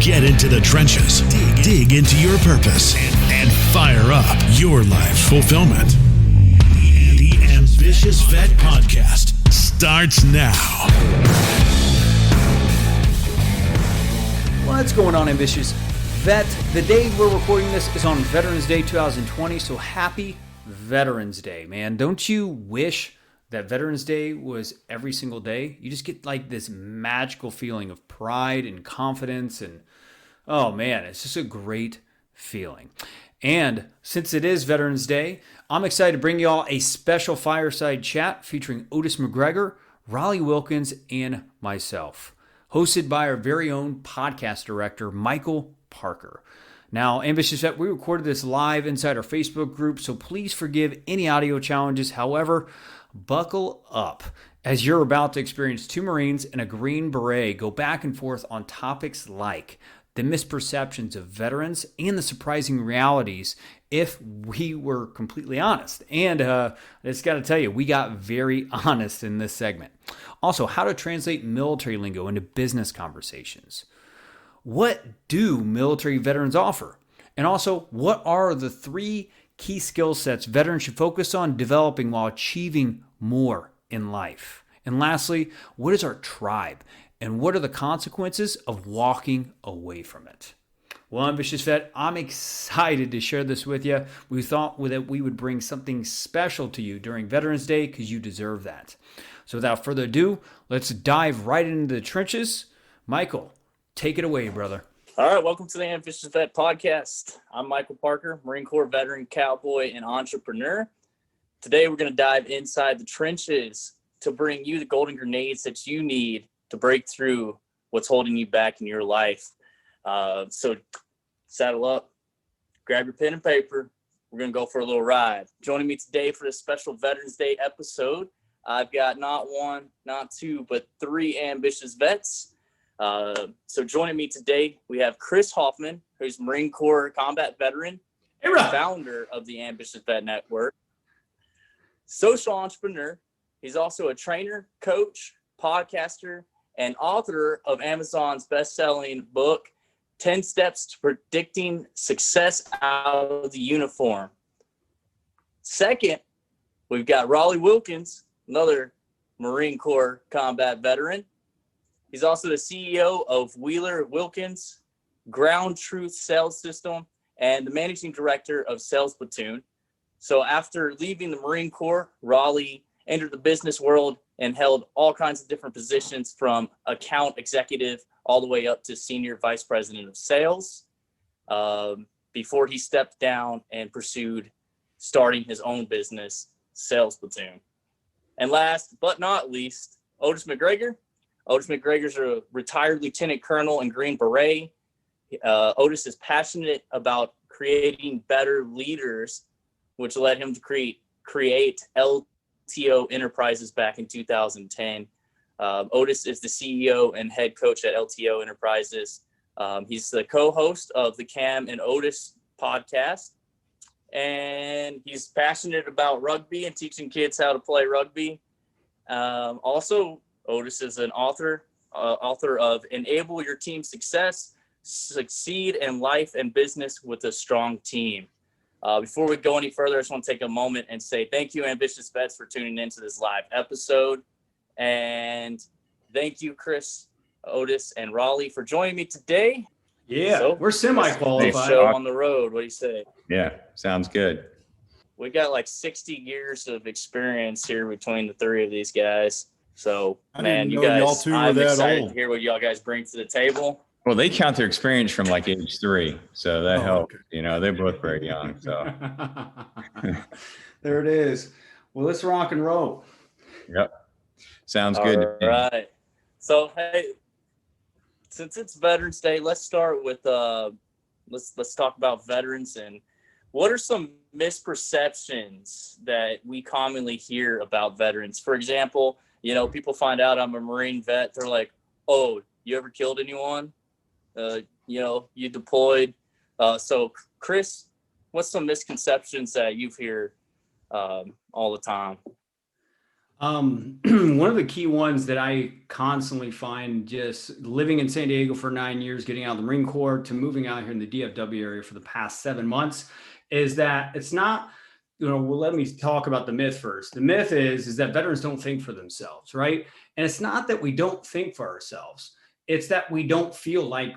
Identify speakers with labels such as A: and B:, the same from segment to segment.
A: Get into the trenches, dig into your purpose, and fire up your life fulfillment. The Ambitious Vet Podcast starts now.
B: What's going on, Ambitious Vet? The day we're recording this is on Veterans Day 2020, so happy Veterans Day, man. Don't you wish that Veterans Day was every single day? You just get like this magical feeling of pride and confidence, and oh man, it's just a great feeling. And since it is Veterans Day, I'm excited to bring you all a special fireside chat featuring Otis McGregor, Raleigh Wilkins, and myself, hosted by our very own podcast director, Michael Parker. Now, Ambitious Vet, we recorded this live inside our Facebook group, so please forgive any audio challenges. However, buckle up as you're about to experience two Marines and a Green Beret go back and forth on topics like the misperceptions of veterans and the surprising realities if we were completely honest. And I just got to tell you, we got very honest in this segment. Also, how to translate military lingo into business conversations. What do military veterans offer? And also, what are the 3 key skill sets veterans should focus on developing while achieving more in life? And lastly, what is our tribe? And what are the consequences of walking away from it? Well, Ambitious Vet, I'm excited to share this with you. We thought that we would bring something special to you during Veterans Day because you deserve that. So without further ado, let's dive right into the trenches. Michael, take it away, brother.
C: All right, welcome to the Ambitious Vet Podcast. I'm Michael Parker, Marine Corps veteran, cowboy, and entrepreneur. Today, we're going to dive inside the trenches to bring you the golden grenades that you need to break through what's holding you back in your life. So saddle up, grab your pen and paper. We're going to go for a little ride. Joining me today for this special Veterans Day episode, I've got not one, not two, but 3 ambitious vets. So joining me today, we have Chris Hoffman, who's Marine Corps combat veteran, founder of the Ambitious Vet Network, social entrepreneur. He's also a trainer, coach, podcaster, and author of Amazon's best-selling book, 10 Steps to Predicting Success Out of the Uniform. Second, we've got Raleigh Wilkins, another Marine Corps combat veteran. He's also the CEO of Wheeler Wilkins Ground Truth Sales System and the managing director of Sales Platoon. So after leaving the Marine Corps, Raleigh entered the business world and held all kinds of different positions from account executive all the way up to senior vice president of sales before he stepped down and pursued starting his own business, Sales Platoon. And last but not least, Otis McGregor. Otis McGregor's a retired lieutenant colonel and Green Beret. Otis is passionate about creating better leaders, which led him to create LTO Enterprises back in 2010. Otis is the CEO and head coach at LTO Enterprises. He's the co-host of the Cam and Otis podcast, and he's passionate about rugby and teaching kids how to play rugby. Also, Otis is an author of Enable Your Team's Success, Succeed in Life and Business with a Strong Team. Before we go any further, I just want to take a moment and say thank you, Ambitious Vets, for tuning into this live episode. And thank you, Chris, Otis, and Raleigh for joining me today.
B: Yeah, so we're semi-qualified.
C: Show on the road. What do you say?
D: Yeah, sounds good.
C: We got like 60 years of experience here between the 3 of these guys. So, man, you guys, I'm excited to hear what y'all guys bring to the table.
D: Well, they count their experience from like age 3, so that helps. Okay. You know, they're both very young. So
B: there it is. Well, let's rock and roll.
D: Yep, sounds good.
C: All right. So, hey, since it's Veterans Day, let's start with let's talk about veterans and what are some misperceptions that we commonly hear about veterans. For example, you know, people find out I'm a Marine vet. They're like, "Oh, you ever killed anyone? You know, you deployed." So, Chris, what's some misconceptions that you've heard all the time?
B: One of the key ones that I constantly find, just living in San Diego for 9 years, getting out of the Marine Corps to moving out here in the DFW area for the past 7 months, is that it's not, well, let me talk about the myth first. The myth is that veterans don't think for themselves, right? And it's not that we don't think for ourselves. It's that we don't feel like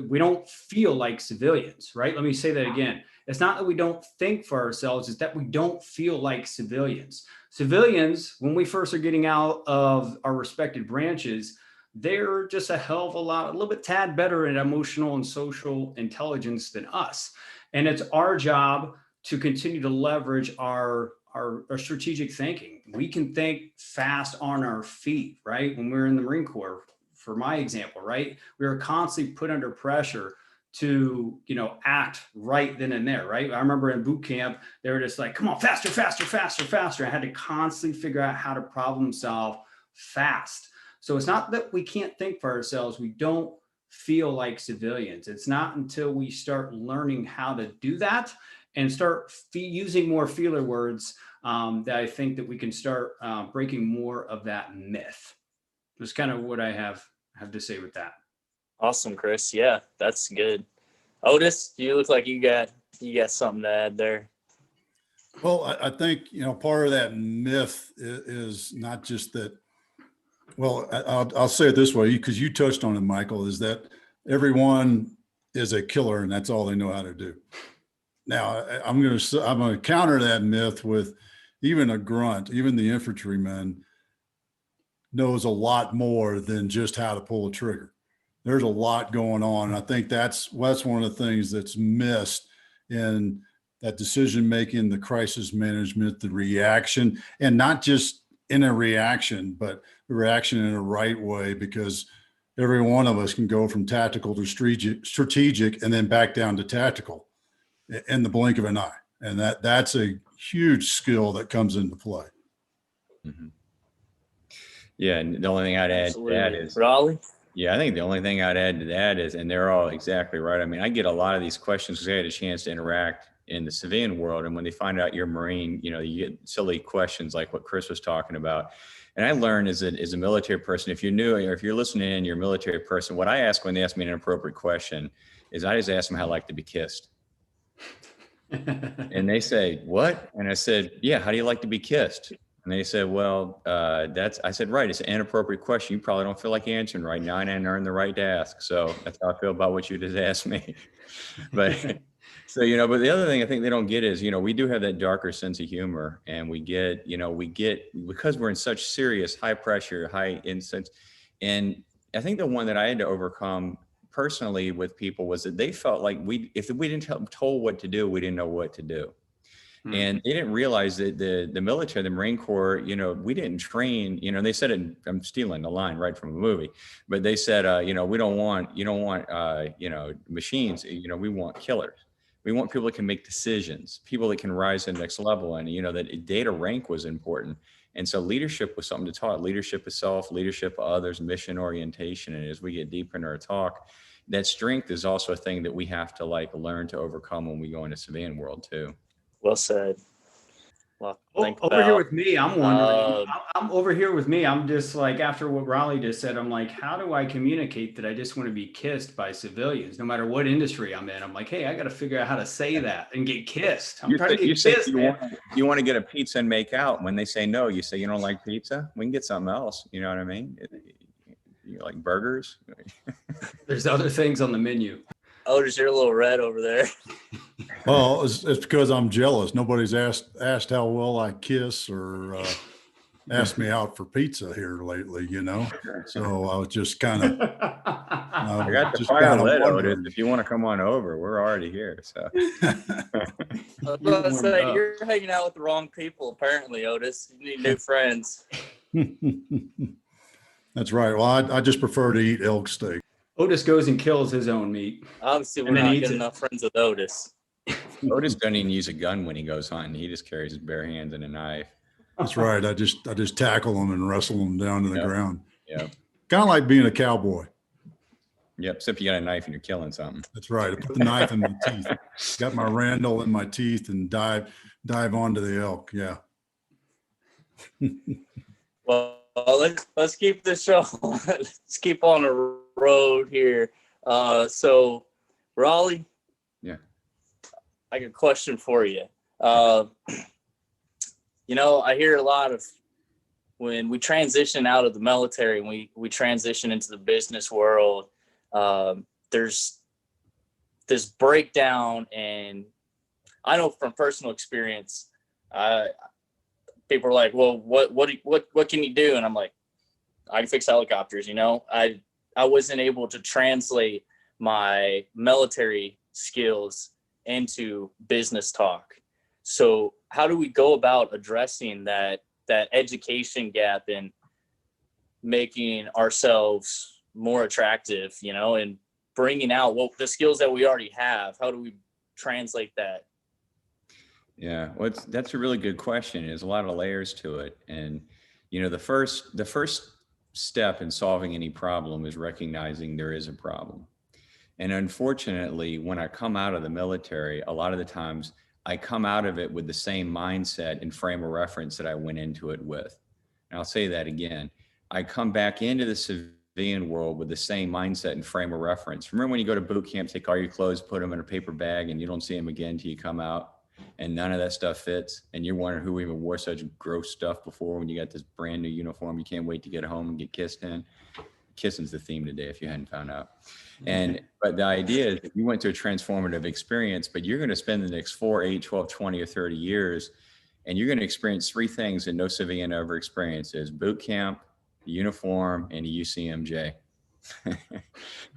B: we don't feel like civilians, right? Let me say that again. It's not that we don't think for ourselves, it's that we don't feel like civilians. Civilians, when we first are getting out of our respected branches, they're just a hell of a little bit tad better at emotional and social intelligence than us. And it's our job to continue to leverage our strategic thinking. We can think fast on our feet, right? When we're in the Marine Corps, for my example, right? We were constantly put under pressure to, act right then and there, right? I remember in boot camp, they were just like, come on, faster, faster, faster, faster. I had to constantly figure out how to problem solve fast. So it's not that we can't think for ourselves. We don't feel like civilians. It's not until we start learning how to do that and start using more feeler words that I think that we can start breaking more of that myth. That's kind of what I have to say with that.
C: Awesome, Chris. Yeah, that's good. Otis, you look like you got something to add there.
E: Well, I think, part of that myth is not just that. Well, I'll say it this way, because you touched on it, Michael, is that everyone is a killer and that's all they know how to do. Now, I'm going to counter that myth with even a grunt, even the infantryman knows a lot more than just how to pull a trigger. There's a lot going on. And I think that's one of the things that's missed in that decision making, the crisis management, the reaction, and not just in a reaction, but the reaction in a right way, because every one of us can go from tactical to strategic and then back down to tactical in the blink of an eye. And that's a huge skill that comes into play.
D: Mm-hmm. Yeah. And the only thing I'd add to that is
C: Raleigh.
D: Yeah, I think the only thing I'd add to that is, and they're all exactly right. I mean, I get a lot of these questions because I had a chance to interact in the civilian world. And when they find out you're Marine, you get silly questions like what Chris was talking about. And I learned as a military person, if you're new or if you're listening in, you're a military person, what I ask when they ask me an inappropriate question is I just ask them how I like to be kissed. And they say, what? And I said, yeah, how do you like to be kissed? And they said, well, I said, right, it's an inappropriate question. You probably don't feel like answering right now, and I earned the right to ask. So that's how I feel about what you just asked me. But so, but the other thing I think they don't get is, we do have that darker sense of humor, and we get, because we're in such serious, high pressure, high instance. And I think the one that I had to overcome personally with people was that they felt like if we didn't tell them told what to do, we didn't know what to do. And they didn't realize that the military, the Marine Corps, we didn't train, they said it, I'm stealing the line right from a movie, but they said, you don't want machines, we want killers. We want people that can make decisions, people that can rise to the next level. And, that data rank was important. And so leadership was something to taught. Leadership of self, leadership of others, mission orientation. And as we get deeper into our talk, that strength is also a thing that we have to learn to overcome when we go into civilian world too.
C: Well said. Well,
B: over here with me, I'm wondering. I'm over here with me. I'm just like, after what Raleigh just said, I'm like, how do I communicate that I just want to be kissed by civilians, no matter what industry I'm in? I'm like, hey, I got to figure out how to say that and get kissed. I'm trying to get kissed.
D: You want to get a pizza and make out. When they say no, you say you don't like pizza. We can get something else. You know what I mean? You like burgers?
B: There's other things on the menu.
C: Otis, you're a little red over there.
E: Well, it's because I'm jealous. Nobody's asked how well I kiss or asked me out for pizza here lately, So I was just kind of.
D: I got the fire lit, Otis. If you want to come on over, we're already here. So.
C: I was about to say, you're hanging out with the wrong people, apparently, Otis. You need new friends.
E: That's right. Well, I just prefer to eat elk steak.
B: Otis goes and kills his own meat.
C: Obviously, we're not getting enough friends with Otis.
D: Otis doesn't even use a gun when he goes hunting. He just carries his bare hands and a knife.
E: That's right. I just tackle them and wrestle them down to the ground.
D: Yeah.
E: Kind of like being a cowboy.
D: Yep. Except you got a knife and you're killing something.
E: That's right. I put the knife in my teeth. Got my Randall in my teeth and dive onto the elk. Yeah.
C: Well, let's keep this show. Let's keep on the road here. So, Raleigh.
D: Yeah.
C: I got a question for you. You know, I hear a lot of when we transition out of the military and we transition into the business world, there's this breakdown. And I know from personal experience, people are like, well, what can you do? And I'm like, I can fix helicopters. You know, I wasn't able to translate my military skills into business talk. So how do we go about addressing that education gap and making ourselves more attractive, you know, and bringing out the skills that we already have? How do we translate that?
D: Yeah, well, that's a really good question. There's a lot of layers to it. And, you know, the first step in solving any problem is recognizing there is a problem. And unfortunately, when I come out of the military, a lot of the times I come out of it with the same mindset and frame of reference that I went into it with. And I'll say that again. I come back into the civilian world with the same mindset and frame of reference. Remember when you go to boot camp, take all your clothes, put them in a paper bag, and you don't see them again until you come out, and none of that stuff fits, and you're wondering who even wore such gross stuff before when you got this brand new uniform you can't wait to get home and get kissed in. Kissing's the theme today if you hadn't found out. But the idea is you went to a transformative experience, but you're going to spend the next 4, 8, 12, 20, or 30 years, and you're going to experience 3 things that no civilian ever experiences: boot camp, a uniform, and a UCMJ.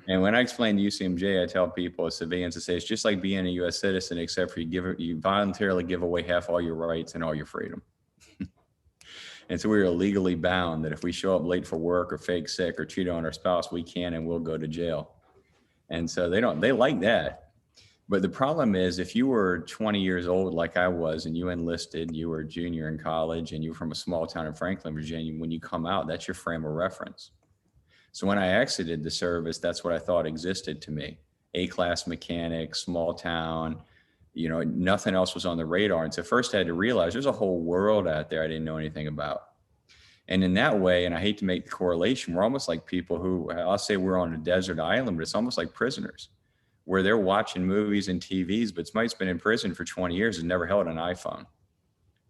D: And when I explain the UCMJ, I tell people, as civilians, to say it's just like being a U.S. citizen, except for you voluntarily give away half all your rights and all your freedom. And so we are legally bound that if we show up late for work or fake sick or cheat on our spouse, we can and will go to jail. And so they like that. But the problem is, if you were 20 years old like I was and you enlisted, you were a junior in college and you were from a small town in Franklin, Virginia, when you come out, that's your frame of reference. So when I exited the service, that's what I thought existed to me. A-class mechanic, small town, you know, nothing else was on the radar. And so first I had to realize there's a whole world out there I didn't know anything about. And in that way, and I hate to make the correlation, we're almost like people who, I'll say we're on a desert island, but it's almost like prisoners, where they're watching movies and TVs, but somebody's been in prison for 20 years and never held an iPhone.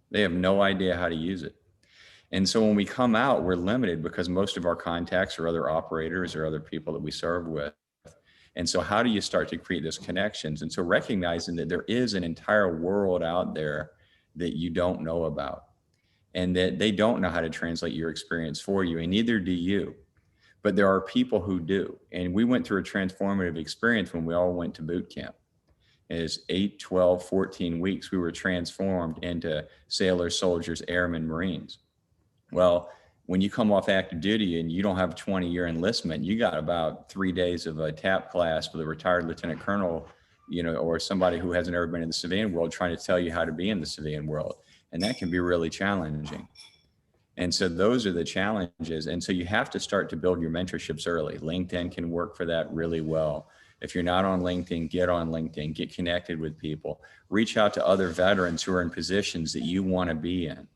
D: They have no idea how to use it. And so when we come out, we're limited because most of our contacts are other operators or other people that we serve with. And so how do you start to create those connections? And so recognizing that there is an entire world out there that you don't know about, and that they don't know how to translate your experience for you, and neither do you. But there are people who do. And we went through a transformative experience when we all went to boot camp. As 8, 12, 14 weeks, we were transformed into sailors, soldiers, airmen, Marines. Well, when you come off active duty and you don't have a 20-year enlistment, you got about 3 days of a TAP class with a retired lieutenant colonel, you know, or somebody who hasn't ever been in the civilian world trying to tell you how to be in the civilian world. And that can be really challenging. And so those are the challenges. And so you have to start to build your mentorships early. LinkedIn can work for that really well. If you're not on LinkedIn, get on LinkedIn, get connected with people, reach out to other veterans who are in positions that you want to be in.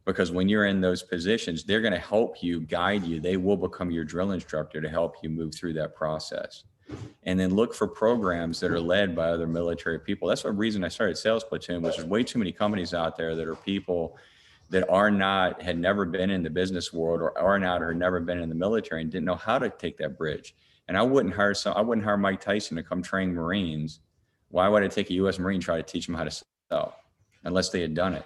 D: Because when you're in those positions, they're going to help you, guide you. They will become your drill instructor to help you move through that process. And then look for programs that are led by other military people. That's the reason I started Sales Platoon, which is way too many companies out there that are people that had never been in the business world or never been in the military and didn't know how to take that bridge. And I wouldn't hire Mike Tyson to come train Marines. Why would I take a U.S. Marine, try to teach them how to sell unless they had done it?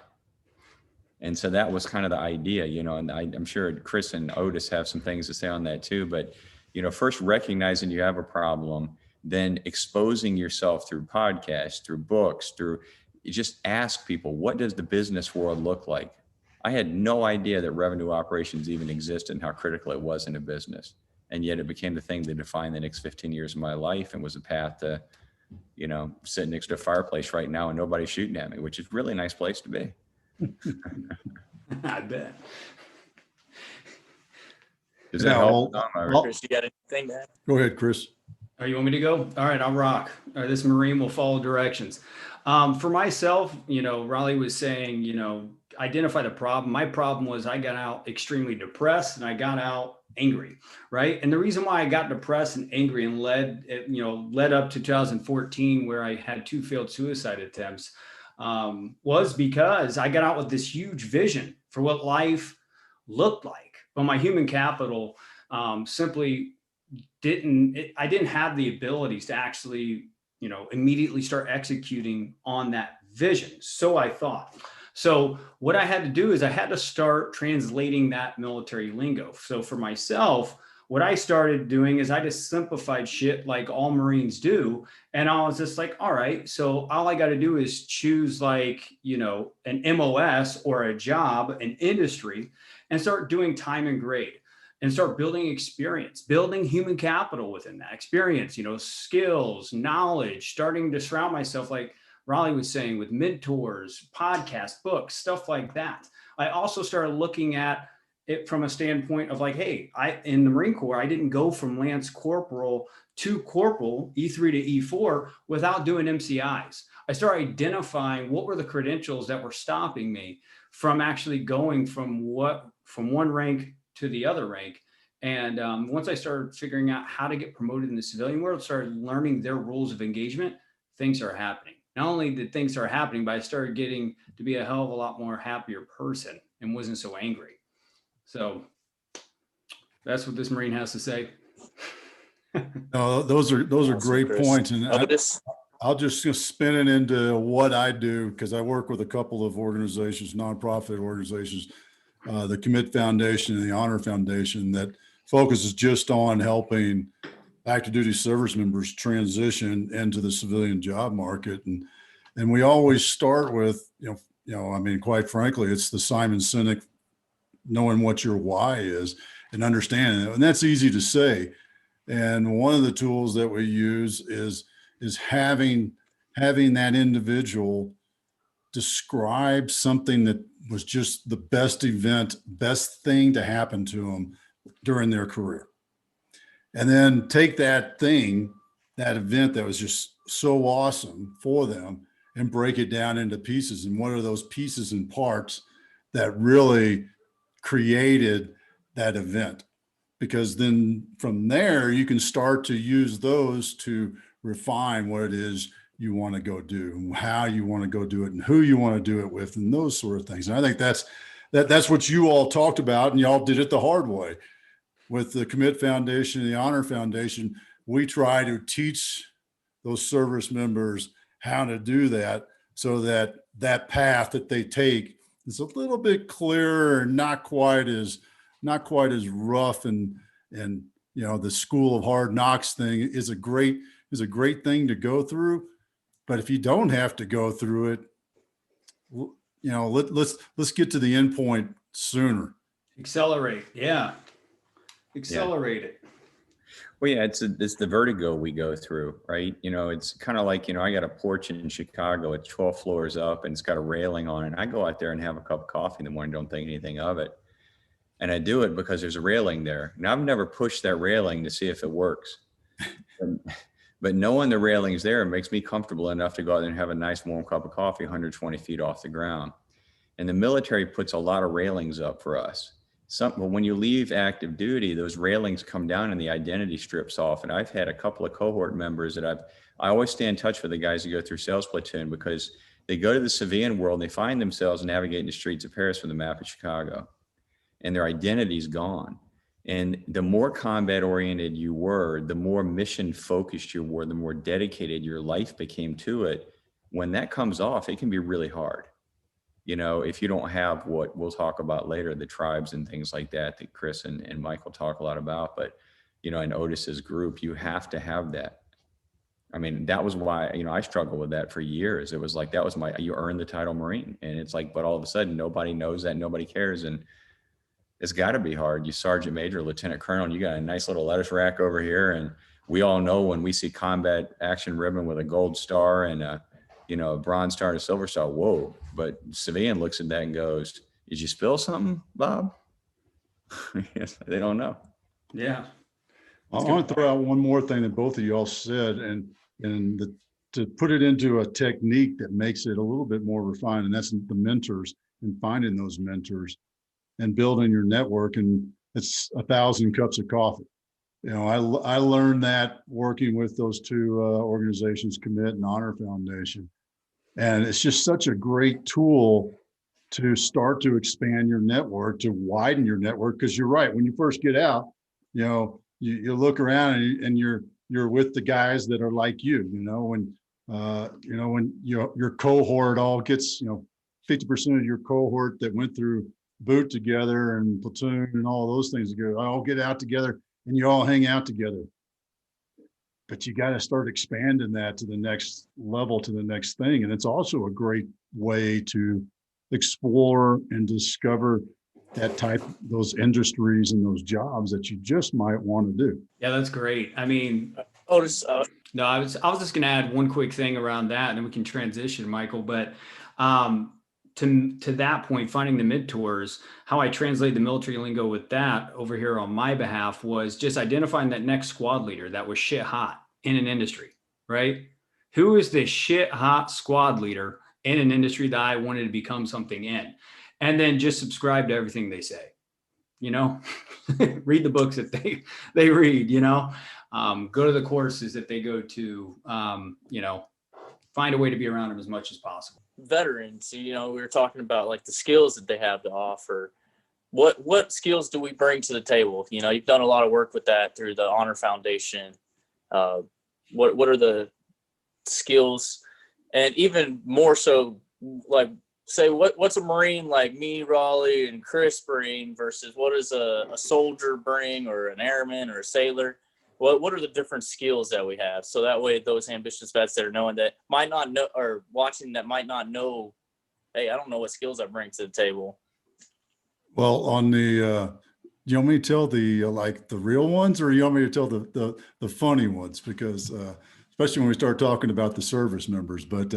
D: And so that was kind of the idea, you know, and I'm sure Chris and Otis have some things to say on that too. But, you know, first recognizing you have a problem, then exposing yourself through podcasts, through books, just ask people, what does the business world look like? I had no idea that revenue operations even existed and how critical it was in a business. And yet it became the thing that defined the next 15 years of my life and was a path to, you know, sit next to a fireplace right now and nobody's shooting at me, which is a really nice place to be.
B: I bet.
D: Does that help?
C: Chris, you got anything to add?
E: Go ahead, Chris.
B: Oh, you want me to go? All right, I'll rock. This Marine will follow directions. For myself, you know, Raleigh was saying, you know, identify the problem. My problem was I got out extremely depressed and I got out angry, right? And the reason why I got depressed and angry and led up to 2014, where I had 2 failed suicide attempts, was because I got out with this huge vision for what life looked like. But my human capital simply I didn't have the abilities to actually, immediately start executing on that vision. So I thought. So what I had to do is I had to start translating that military lingo. So for myself, what I started doing is I just simplified shit like all Marines do. And I was just like, all right, so all I got to do is choose like, an MOS or a job, an industry, and start doing time and grade and start building experience, building human capital within that experience, skills, knowledge, starting to surround myself, like Raleigh was saying, with mentors, podcasts, books, stuff like that. I also started looking at it from a standpoint of like, hey, in the Marine Corps, I didn't go from Lance Corporal to Corporal, E3 to E4, without doing MCIs. I started identifying what were the credentials that were stopping me from actually going from one rank to the other rank. And once I started figuring out how to get promoted in the civilian world, started learning their rules of engagement, things are happening. Not only did things start happening, but I started getting to be a hell of a lot more happier person and wasn't so angry. So that's what this Marine has to say.
E: No, those are
C: Awesome,
E: great
C: Chris.
E: points. And
C: Otis?
E: I'll just spin it into what I do, because I work with a couple of organizations, nonprofit organizations, the Commit Foundation and the Honor Foundation, that focuses just on helping active duty service members transition into the civilian job market. And we always start with, quite frankly, it's the Simon Sinek, knowing what your why is and understanding it. And that's easy to say. And one of the tools that we use is having that individual describe something that was just the best thing to happen to them during their career. And then take that event that was just so awesome for them, and break it down into pieces. And what are those pieces and parts that really created that event? Because then from there, you can start to use those to refine what it is you want to go do, and how you want to go do it, and who you want to do it with, and those sort of things. And I think that's what you all talked about, and y'all did it the hard way. With the Commit Foundation and the Honor Foundation, we try to teach those service members how to do that, so that that path that they take is a little bit clearer and not quite as rough. And the school of hard knocks thing is a great thing to go through. But if you don't have to go through it, let's get to the end point sooner.
B: Accelerate. Yeah. Accelerate it.
D: Well, yeah, it's the vertigo we go through, right? It's kind of like, I got a porch in Chicago, it's 12 floors up, and it's got a railing on it. I go out there and have a cup of coffee in the morning, don't think anything of it. And I do it because there's a railing there. And I've never pushed that railing to see if it works. But knowing the railing's there makes me comfortable enough to go out there and have a nice warm cup of coffee 120 feet off the ground. And the military puts a lot of railings up for us. But when you leave active duty, those railings come down and the identity strips off. And I've had a couple of cohort members that I always stay in touch with the guys who go through sales platoon, because they go to the civilian world and they find themselves navigating the streets of Paris from the map of Chicago, and their identity's gone. And the more combat oriented you were, the more mission focused you were, the more dedicated your life became to it. When that comes off, it can be really hard. If you don't have what we'll talk about later, the tribes and things like that Chris and Michael talk a lot about, but, in Otis's group, you have to have that. I mean, that was why, I struggled with that for years. It was like, that was you earned the title Marine. And it's like, but all of a sudden, nobody knows that, nobody cares. And it's got to be hard. You sergeant major, lieutenant colonel, and you got a nice little lettuce rack over here. And we all know when we see combat action ribbon with a gold star and a bronze star and a silver star, whoa. But civilian looks at that and goes, did you spill something, Bob? Yes, they don't know.
B: Yeah.
E: I want to throw out one more thing that both of y'all said, to put it into a technique that makes it a little bit more refined, and that's the mentors. and finding those mentors and building your network. And it's 1,000 cups of coffee. You know, I learned that working with those two organizations, Commit and Honor Foundation. And it's just such a great tool to start to expand your network, to widen your network. Because you're right, when you first get out, you know, you look around and you're with the guys that are like you, when your cohort all gets, 50% of your cohort that went through boot together and platoon and all those things together, all get out together and you all hang out together. But you got to start expanding that to the next level, to the next thing. And it's also a great way to explore and discover those industries and those jobs that you just might want to do.
B: Yeah, that's great. I mean,
C: Otis,
B: no, I was just going to add one quick thing around that, and then we can transition, Michael. But to that point, finding the mentors, how I translate the military lingo with that over here on my behalf was just identifying that next squad leader that was shit hot in an industry, right? Who is the shit hot squad leader in an industry that I wanted to become something in? And then just subscribe to everything they say, read the books that they read, go to the courses that they go to, find a way to be around them as much as possible.
C: Veterans, we were talking about like the skills that they have to offer. What skills do we bring to the table? You've done a lot of work with that through the Honor Foundation. What are the skills, and even more so, like, say what's a Marine like me, Raleigh, and Chris bring versus what does a soldier bring, or an airman, or a sailor? What are the different skills that we have? So that way those ambitious vets that are knowing that might not know, or watching that might not know, hey, I don't know what skills I bring to the table.
E: Well, on the, you want me to tell the real ones, or you want me to tell the funny ones? Because especially when we start talking about the service members, but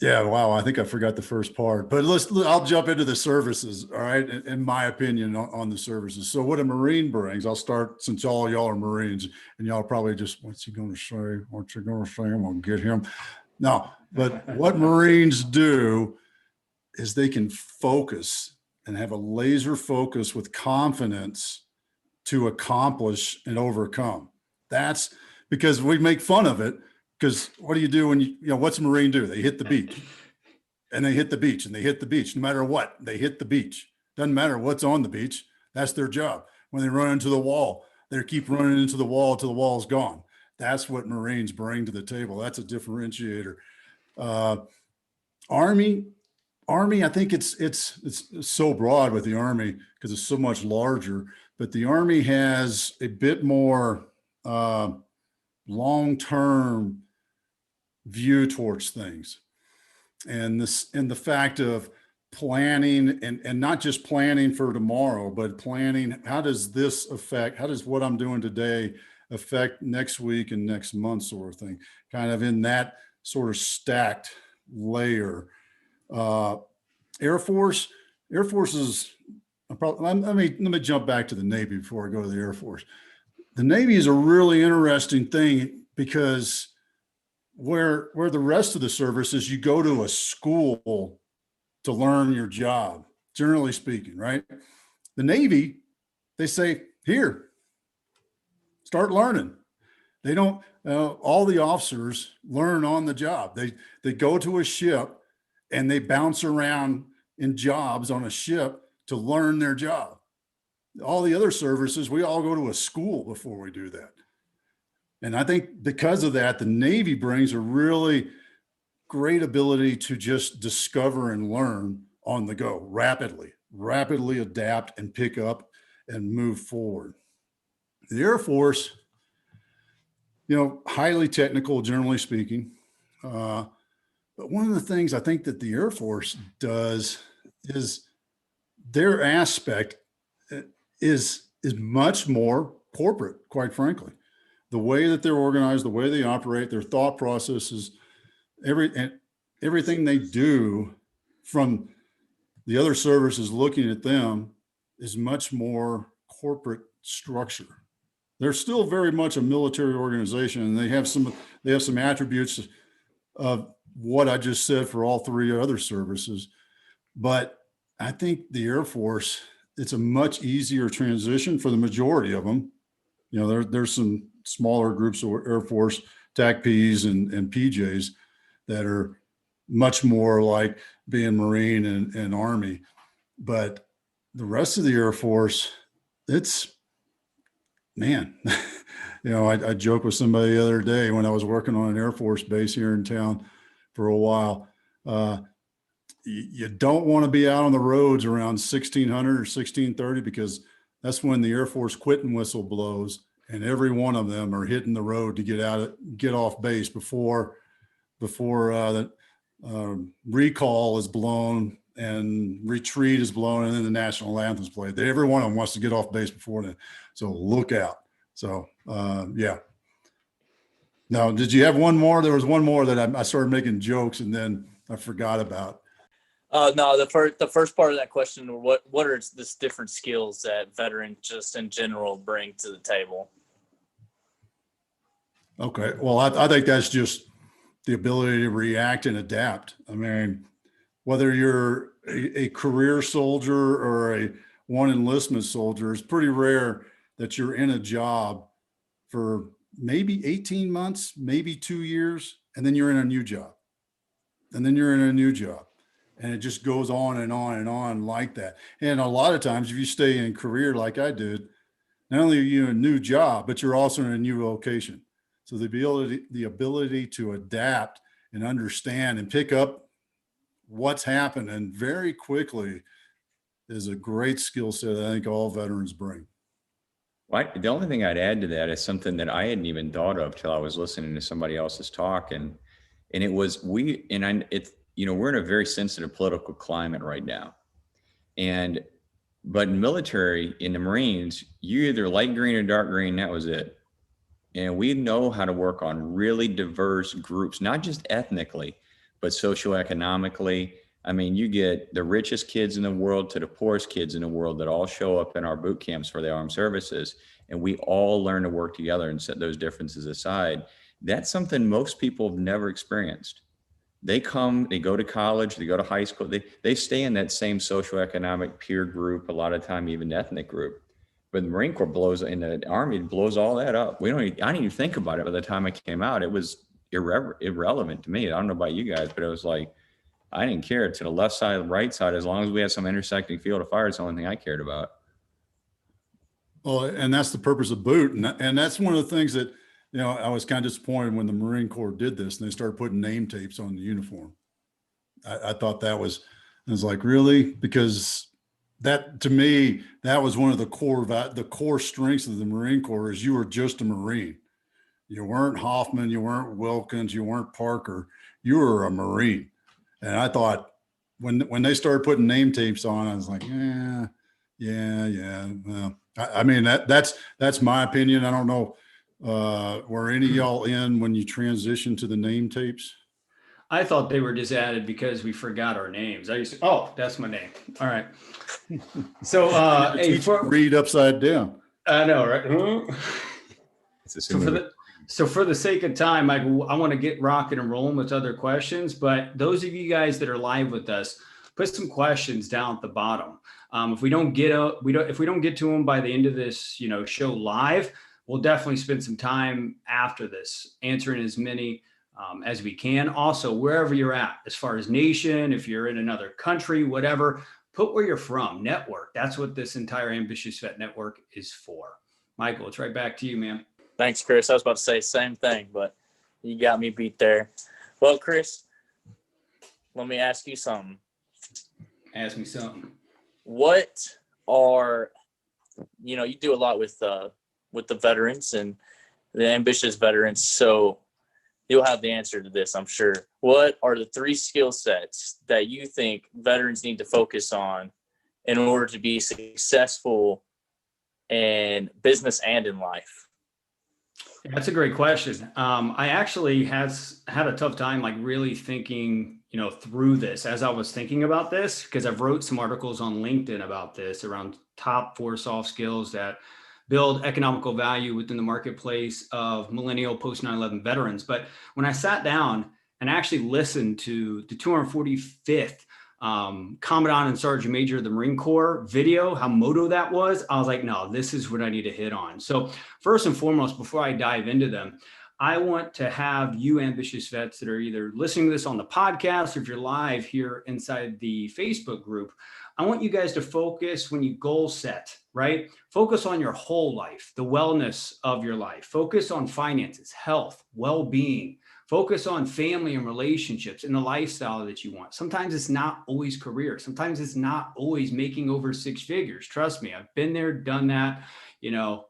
E: yeah, wow, I think I forgot the first part, but I'll jump into the services. All right. In my opinion on the services. So what a Marine brings, I'll start, since all y'all are Marines and y'all probably just, what's he going to say? What's he going to say? I'm going to get him. No, but what Marines do is they can focus and have a laser focus with confidence to accomplish and overcome. That's because we make fun of it. Because what do you do when what's a Marine do? They hit the beach, and they hit the beach, and they hit the beach. No matter what, they hit the beach. Doesn't matter what's on the beach. That's their job. When they run into the wall, they keep running into the wall till the wall's gone. That's what Marines bring to the table. That's a differentiator. Army, I think it's so broad with the Army because it's so much larger. But the Army has a bit more long-term view towards things, and the fact of planning and not just planning for tomorrow, but planning, how does what I'm doing today affect next week and next month, sort of thing, kind of in that sort of stacked layer. Air Force is probably, let me jump back to the Navy before I go to the Air Force. The Navy is a really interesting thing because where the rest of the service is, you go to a school to learn your job, generally speaking, right? The Navy, they say, here, start learning. They don't, all the officers learn on the job. They go to a ship and they bounce around in jobs on a ship to learn their job. All the other services, we all go to a school before we do that. And I think because of that, the Navy brings a really great ability to just discover and learn on the go, rapidly adapt and pick up and move forward. The Air Force, highly technical, generally speaking. But one of the things I think that the Air Force does is their aspect is much more corporate, quite frankly. The way that they're organized, the way they operate, their thought processes, everything they do from the other services looking at them is much more corporate structure. They're still very much a military organization, and they have some attributes of what I just said for all three other services. But I think the Air Force, it's a much easier transition for the majority of them. You know, there's some smaller groups of Air Force TACPs and PJs that are much more like being Marine and Army. But the rest of the Air Force, it's, man, you know, I joked with somebody the other day when I was working on an Air Force base here in town for a while. You don't want to be out on the roads around 1600 or 1630 because that's when the Air Force quitting whistle blows, and every one of them are hitting the road to get off base before the recall is blown and retreat is blown, and then the national anthem is played. Every one of them wants to get off base before then. So look out. So yeah. Now, did you have one more? There was one more that I started making jokes and then I forgot about.
C: No, the first part of that question, what are the different skills that veterans just in general bring to the table?
E: Okay. Well, I think that's just the ability to react and adapt. I mean, whether you're a career soldier or a one enlistment soldier, it's pretty rare that you're in a job for maybe 18 months, maybe 2 years, and then you're in a new job. And then you're in a new job. And it just goes on and on and on like that. And a lot of times, if you stay in career like I did, not only are you in a new job, but you're also in a new location. So the ability to adapt and understand and pick up what's happening very quickly is a great skill set I think all veterans bring.
D: Well, the only thing I'd add to that is something that I hadn't even thought of till I was listening to somebody else's talk, and it was you know, we're in a very sensitive political climate right now. But in military, in the Marines, you either light green or dark green, that was it. And we know how to work on really diverse groups, not just ethnically, but socioeconomically. I mean, you get the richest kids in the world to the poorest kids in the world that all show up in our boot camps for the armed services. And we all learn to work together and set those differences aside. That's something most people have never experienced. They go to college, they go to high school, they stay in that same socioeconomic peer group, a lot of time even ethnic group. But the Marine Corps in the Army blows all that up. I didn't even think about it by the time I came out. It was irrelevant to me. I don't know about you guys, but it was like, I didn't care to the left side, the right side, as long as we had some intersecting field of fire, it's the only thing I cared about.
E: Well, and that's the purpose of boot. And that's one of the things that, you know, I was kind of disappointed when the Marine Corps did this and they started putting name tapes on the uniform. I thought I was like, really? Because that, to me, that was one of the core strengths of the Marine Corps is you were just a Marine. You weren't Hoffman, you weren't Wilkins, you weren't Parker, you were a Marine. And I thought when they started putting name tapes on, I was like, yeah. Well, I mean, that's my opinion. I don't know. Were any of y'all in when you transitioned to the name tapes?
B: I thought they were just added because we forgot our names. I used to, oh, that's my name. All right. So
E: read upside down.
B: I know, right? So for the sake of time, I want to get rocking and rolling with other questions, but those of you guys that are live with us, put some questions down at the bottom. If we don't get to them by the end of this, show live, we'll definitely spend some time after this answering as many as we can. Also, wherever you're at, as far as nation, if you're in another country, whatever, put where you're from. Network. That's what this entire Ambitious Vet Network is for. Michael, it's right back to you, man.
C: Thanks, Chris. I was about to say the same thing, but you got me beat there. Well, Chris, let me ask you something.
B: Ask me something.
C: What are, you do a lot with the veterans and the ambitious veterans, so you'll have the answer to this, I'm sure. What are the 3 skill sets that you think veterans need to focus on in order to be successful in business and in life?
B: That's a great question. I actually had a tough time, really thinking, through this as I was thinking about this, because I've wrote some articles on LinkedIn about this around top 4 soft skills that build economical value within the marketplace of millennial post 9/11 veterans. But when I sat down and I actually listened to the 245th Commandant and Sergeant Major of the Marine Corps video, how moto that was. I was like, no, this is what I need to hit on. So first and foremost, before I dive into them, I want to have you ambitious vets that are either listening to this on the podcast, or if you're live here inside the Facebook group, I want you guys to focus when you goal set, right? Focus on your whole life, the wellness of your life. Focus on finances, health, well-being. Focus on family and relationships and the lifestyle that you want. Sometimes it's not always career. Sometimes it's not always making over 6 figures. Trust me, I've been there, done that. You know,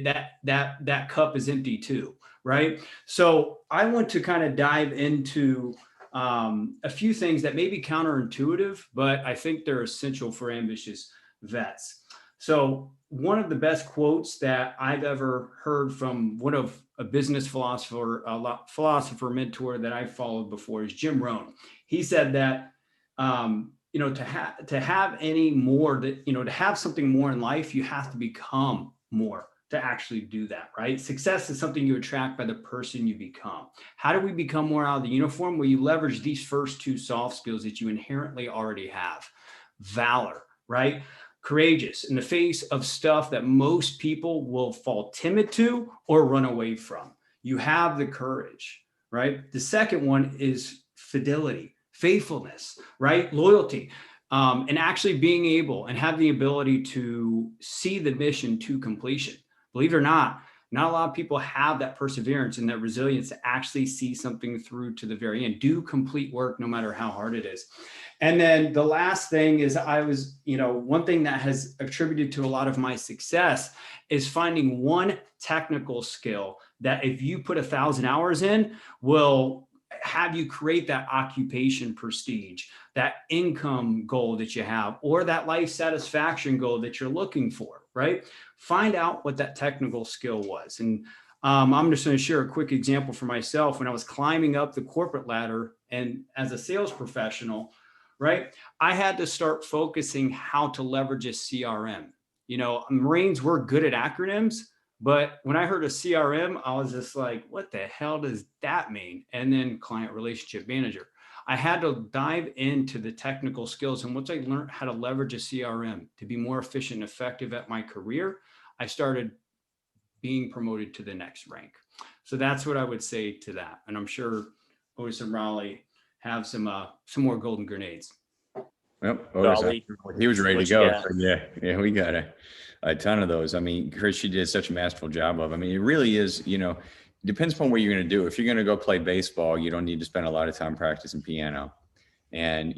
B: that cup is empty too, right? So I want to kind of dive into a few things that may be counterintuitive, but I think they're essential for ambitious vets. So one of the best quotes that I've ever heard from one of a business philosopher mentor that I followed before is Jim Rohn. He said that, to have any more that, to have something more in life, you have to become more to actually do that, right? Success is something you attract by the person you become. How do we become more out of the uniform? Well, you leverage these first 2 soft skills that you inherently already have. Valor, right? Courageous in the face of stuff that most people will fall timid to or run away from. You have the courage, right? The second one is fidelity, faithfulness, right? Loyalty. And actually being able and have the ability to see the mission to completion. Believe it or not a lot of people have that perseverance and that resilience to actually see something through to the very end, do complete work, no matter how hard it is. And then the last thing is one thing that has attributed to a lot of my success is finding one technical skill that if you put 1,000 hours in will have you create that occupation prestige, that income goal that you have, or that life satisfaction goal that you're looking for, right? Find out what that technical skill was. And I'm just going to share a quick example for myself. When I was climbing up the corporate ladder and as a sales professional, right, I had to start focusing how to leverage a CRM. Marines were good at acronyms, but when I heard a CRM, I was just like, what the hell does that mean? And then client relationship manager. I had to dive into the technical skills. And once I learned how to leverage a CRM to be more efficient and effective at my career, I started being promoted to the next rank. So that's what I would say to that. And I'm sure Otis and Raleigh have some more golden grenades.
D: Yep. Otis, he was ready to go. So yeah, we got a ton of those. I mean, Chris, she did such a masterful job of. I mean, it really is, depends upon what you're going to do. If you're going to go play baseball, you don't need to spend a lot of time practicing piano. And,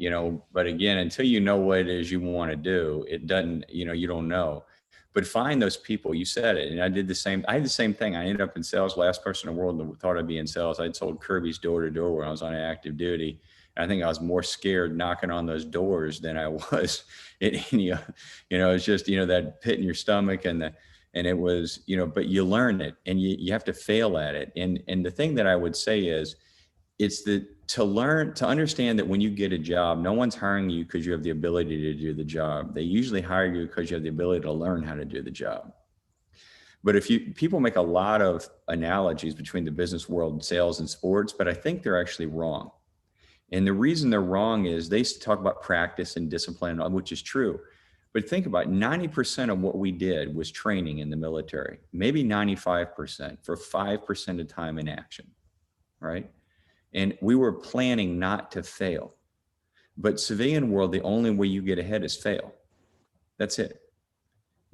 D: but again, until you know what it is you want to do, it doesn't, you don't know. But find those people. You said it. And I had the same thing. I ended up in sales, last person in the world that thought I'd be in sales. I'd sold Kirby's door to door when I was on active duty. I think I was more scared knocking on those doors than I was in any, it's just, that pit in your stomach and it was, but you learn it and you have to fail at it. And the thing that I would say is to understand that when you get a job, no one's hiring you because you have the ability to do the job. They usually hire you because you have the ability to learn how to do the job. But people make a lot of analogies between the business world, sales and sports, but I think they're actually wrong. And the reason they're wrong is they talk about practice and discipline, which is true. But think about 90% of what we did was training in the military, maybe 95% for 5% of time in action, right? And we were planning not to fail. But civilian world, the only way you get ahead is fail. That's it.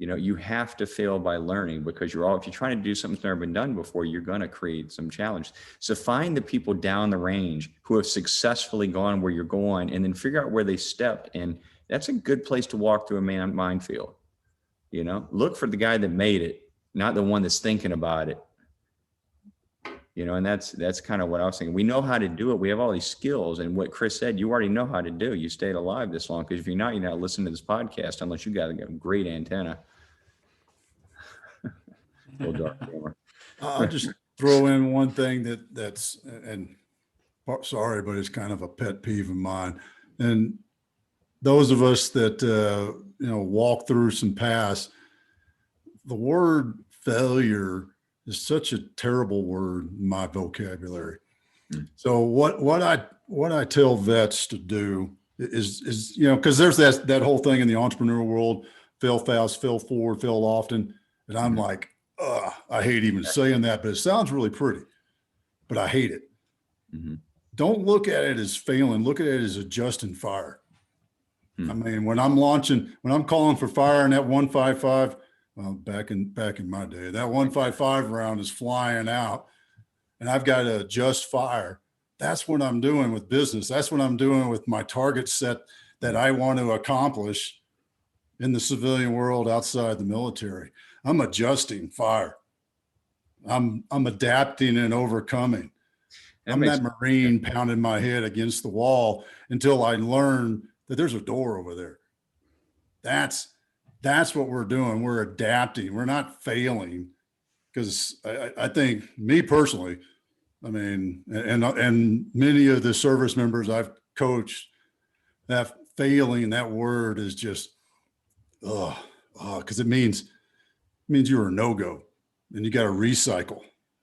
D: You have to fail by learning because if you're trying to do something that's never been done before, you're going to create some challenge. So find the people down the range who have successfully gone where you're going and then figure out where they stepped. And that's a good place to walk through a minefield. Look for the guy that made it, not the one that's thinking about it. And that's kind of what I was thinking. We know how to do it. We have all these skills. And what Chris said, you already know how to do. You stayed alive this long because if you're not listening to this podcast unless you got a great antenna.
E: I'll just throw in one thing that's sorry, but it's kind of a pet peeve of mine. And those of us that, walk through some paths, the word failure is such a terrible word in my vocabulary. So what I tell vets to do is because there's that whole thing in the entrepreneurial world: fail fast, fail forward, fail often. And I'm like, I hate even saying that, but it sounds really pretty, but I hate it. Don't look at it as failing. Look at it as adjusting fire. I mean, when I'm calling for fire in that 155, well, back in my day, that 155 round is flying out, and I've got to adjust fire. That's what I'm doing with business. That's what I'm doing with my target set that I want to accomplish in the civilian world outside the military. I'm adjusting fire. I'm adapting and overcoming. I'm that Marine pounding my head against the wall until I learn that there's a door over there. That's what we're doing. We're adapting. We're not failing, because I think, me personally, I mean, and many of the service members I've coached, that failing, that word is just, because it means you're a no-go, and you got to recycle,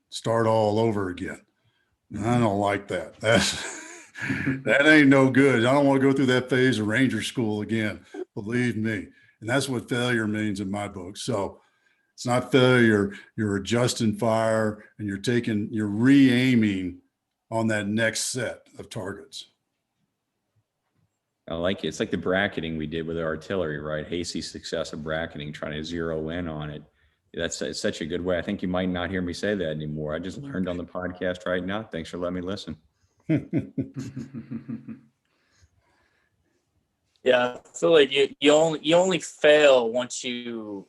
E: start all over again. And I don't like that. That ain't no good. I don't want to go through that phase of Ranger School again, believe me. And that's what failure means in my book. So it's not failure. You're adjusting fire, and you're re-aiming on that next set of targets.
D: I like it. It's like the bracketing we did with the artillery, right? Hasty success of bracketing, trying to zero in on it. It's such a good way. I think you might not hear me say that anymore. I just learned on the podcast right now. Thanks for letting me listen.
C: Yeah, I feel like you only fail once you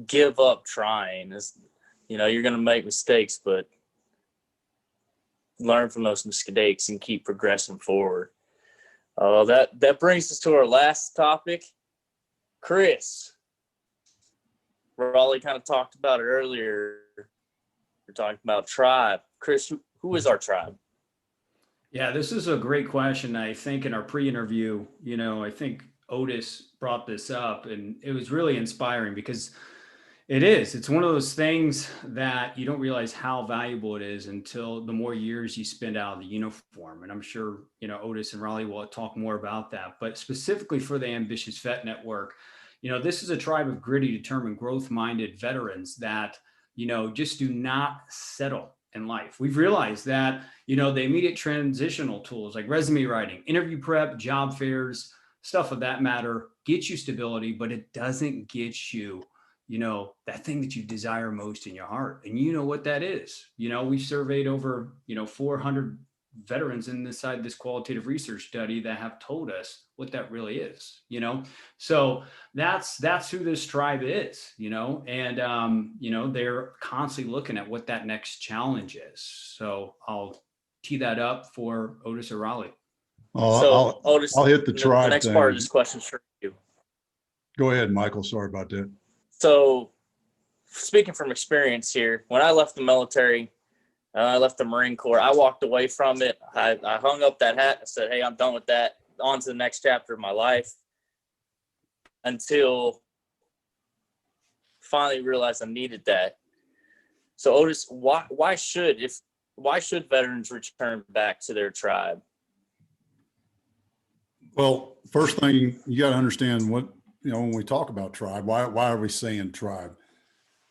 C: give up trying. You're going to make mistakes, but learn from those mistakes and keep progressing forward. That brings us to our last topic. Chris, Raleigh kind of talked about it earlier. We're talking about tribe. Chris, who is our tribe?
B: Yeah, this is a great question. I think in our pre-interview, I think Otis brought this up, and it was really inspiring, because it's one of those things that you don't realize how valuable it is until the more years you spend out of the uniform. And I'm sure, Otis and Raleigh will talk more about that, but specifically for the Ambitious Vet Network, this is a tribe of gritty, determined, growth-minded veterans that, just do not settle in life. We've realized that, the immediate transitional tools like resume writing, interview prep, job fairs, stuff of that matter, get you stability, but it doesn't get you, that thing that you desire most in your heart. And you know what that is. We surveyed over, 400 veterans inside this qualitative research study that have told us what that really is, so that's who this tribe is, and they're constantly looking at what that next challenge is. So I'll tee that up for Otis or Raleigh.
C: So Otis,
E: I'll hit the tribe.
C: The next part of this question is for you.
E: Go ahead, Michael. Sorry about that.
C: So speaking from experience here, when I left the military, I left the Marine Corps, I walked away from it. I hung up that hat. I said, hey, I'm done with that. On to the next chapter of my life, until finally realized I needed that. So Otis, why should veterans return back to their tribe?
E: Well, first thing, you got to understand what, when we talk about tribe, why are we saying tribe?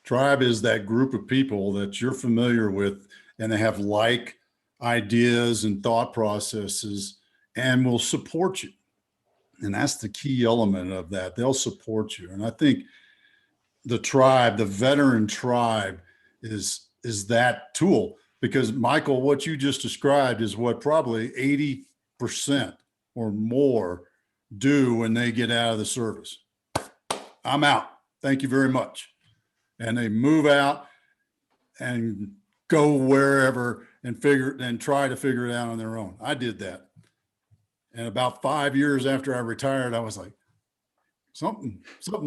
E: Tribe is that group of people that you're familiar with, and they have like ideas and thought processes, and will support you. And that's the key element of that. They'll support you. And I think the tribe, the veteran tribe, is that tool, because Michael, what you just described is what probably 80% or more do when they get out of the service. I'm out. Thank you very much. And they move out and go wherever and try to figure it out on their own. I did that. And about 5 years after I retired, I was like, something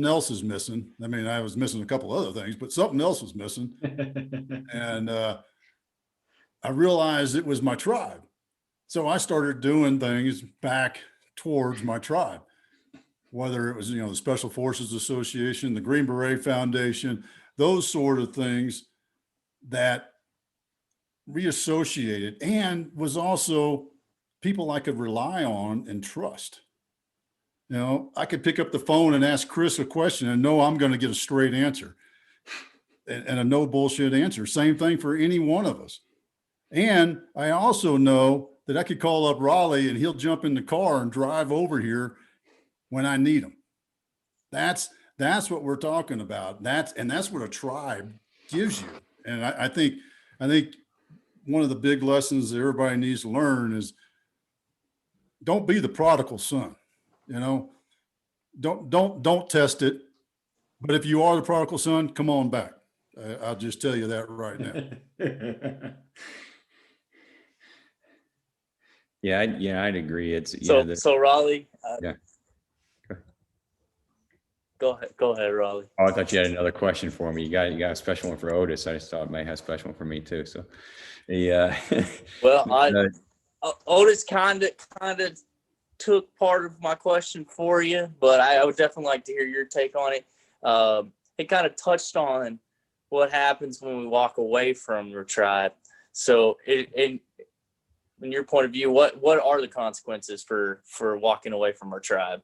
E: else is missing. I mean, I was missing a couple other things, but something else was missing. And I realized it was my tribe. So I started doing things back towards my tribe, whether it was, the Special Forces Association, the Green Beret Foundation, those sort of things that reassociated, and was also people I could rely on and trust. I could pick up the phone and ask Chris a question and know I'm going to get a straight answer and a no bullshit answer. Same thing for any one of us. And I also know that I could call up Raleigh and he'll jump in the car and drive over here when I need him. That's what we're talking about. That's what a tribe gives you. And I think one of the big lessons that everybody needs to learn is don't be the prodigal son. Don't test it. But if you are the prodigal son, come on back. I'll just tell you that right now.
D: I'd agree. It's
C: so Raleigh.
D: Yeah.
C: Go ahead, Raleigh.
D: Oh, I thought you had another question for me. You got a special one for Otis. I just thought it might have a special one for me too. So, yeah.
C: Well, Otis kind of took part of my question for you, but I would definitely like to hear your take on it. It kind of touched on what happens when we walk away from your tribe. So, in your point of view, what are the consequences for walking away from our tribe?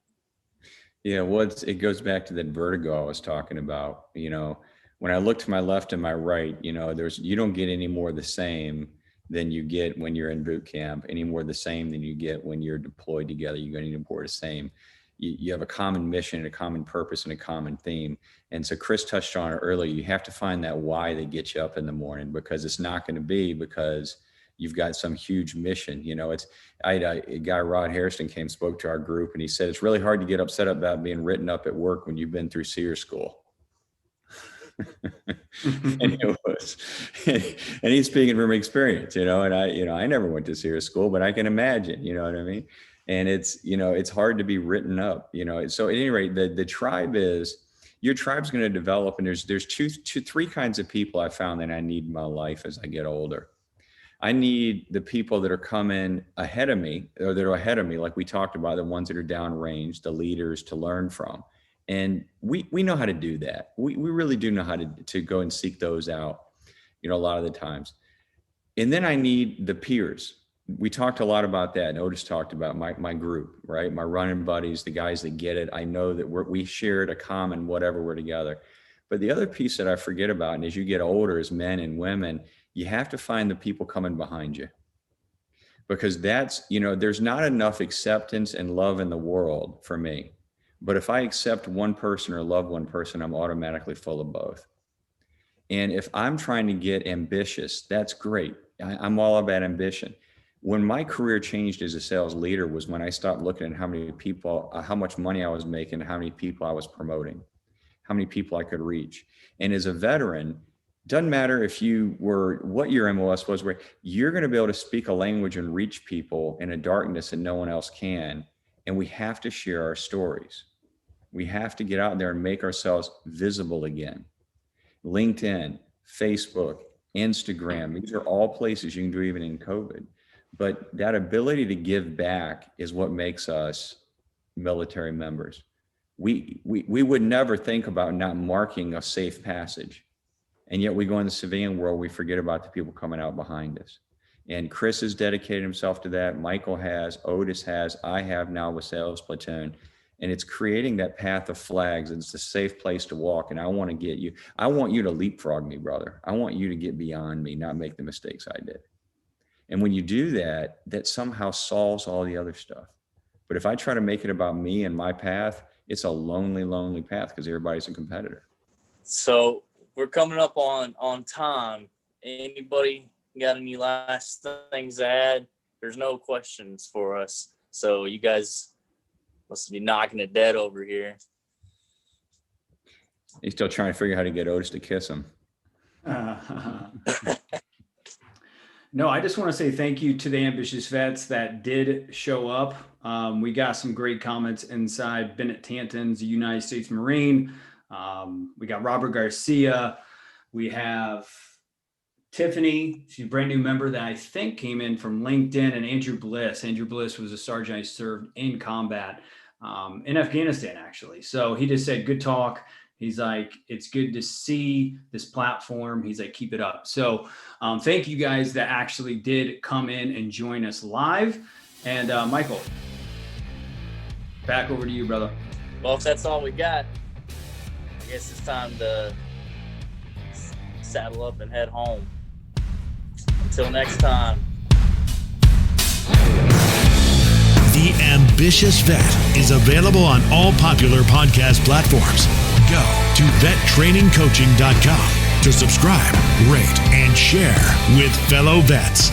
D: Yeah, it goes back to that vertigo I was talking about. When I look to my left and my right, you don't get any more the same than you get when you're in boot camp, any more the same than you get when you're deployed together. You're going to get more the same. You have a common mission, a common purpose, and a common theme. And so Chris touched on it earlier. You have to find that why that gets you up in the morning, because it's not going to be because you've got some huge mission. I had a guy, Rod Harrison, spoke to our group, and he said, it's really hard to get upset about being written up at work when you've been through SEER school. And it was, and he's speaking from experience, and I never went to SEER school, but I can imagine, you know what I mean? And it's hard to be written up, So at any rate, the tribe your tribe's going to develop. And there's three kinds of people I found that I need in my life as I get older. I need the people that are coming ahead of me, or that are ahead of me, like we talked about, the ones that are downrange, the leaders to learn from. And we know how to do that. We really do know how to go and seek those out, a lot of the times. And then I need the peers. We talked a lot about that. And Otis talked about my group, right? My running buddies, the guys that get it. I know that we shared a common whatever, we're together. But the other piece that I forget about, and as you get older as men and women, you have to find the people coming behind you, because that's, there's not enough acceptance and love in the world for me. But if I accept one person or love one person, I'm automatically full of both. And if I'm trying to get ambitious, that's great. I'm all about ambition. When my career changed as a sales leader was when I stopped looking at how many people, how much money I was making, how many people I was promoting, how many people I could reach. And as a veteran, doesn't matter if you were, what your MOS was, where you're going to be able to speak a language and reach people in a darkness that no one else can. And we have to share our stories. We have to get out there and make ourselves visible again. LinkedIn, Facebook, Instagram, these are all places you can do even in COVID. But that ability to give back is what makes us military members. We would never think about not marking a safe passage. And yet we go in the civilian world, we forget about the people coming out behind us. And Chris has dedicated himself to that. Michael has, Otis has, I have now with Sales Platoon. And it's creating that path of flags. And it's a safe place to walk. And I want to get you, I want you to leapfrog me, brother. I want you to get beyond me, not make the mistakes I did. And when you do that, that somehow solves all the other stuff. But if I try to make it about me and my path, it's a lonely, lonely path because everybody's a competitor.
C: So we're coming up on time. Anybody got any last things to add? There's no questions for us. So you guys must be knocking it dead over here.
D: He's still trying to figure out how to get Otis to kiss him.
B: No, I just want to say thank you to the ambitious vets that did show up. We got some great comments inside. Bennett Tanton's a United States Marine. We got Robert Garcia. We have Tiffany. She's a brand new member that I think came in from LinkedIn, and Andrew Bliss. Andrew Bliss was a sergeant I served in combat in Afghanistan, actually. So he just said, good talk. He's like, it's good to see this platform. He's like, keep it up. So thank you guys that actually did come in and join us live. And Michael, back over to you, brother.
C: Well, if that's all we got, I guess it's time to saddle up and head home. Until next time.
A: The Ambitious Vet is available on all popular podcast platforms. Go to vettrainingcoaching.com to subscribe, rate, and share with fellow vets.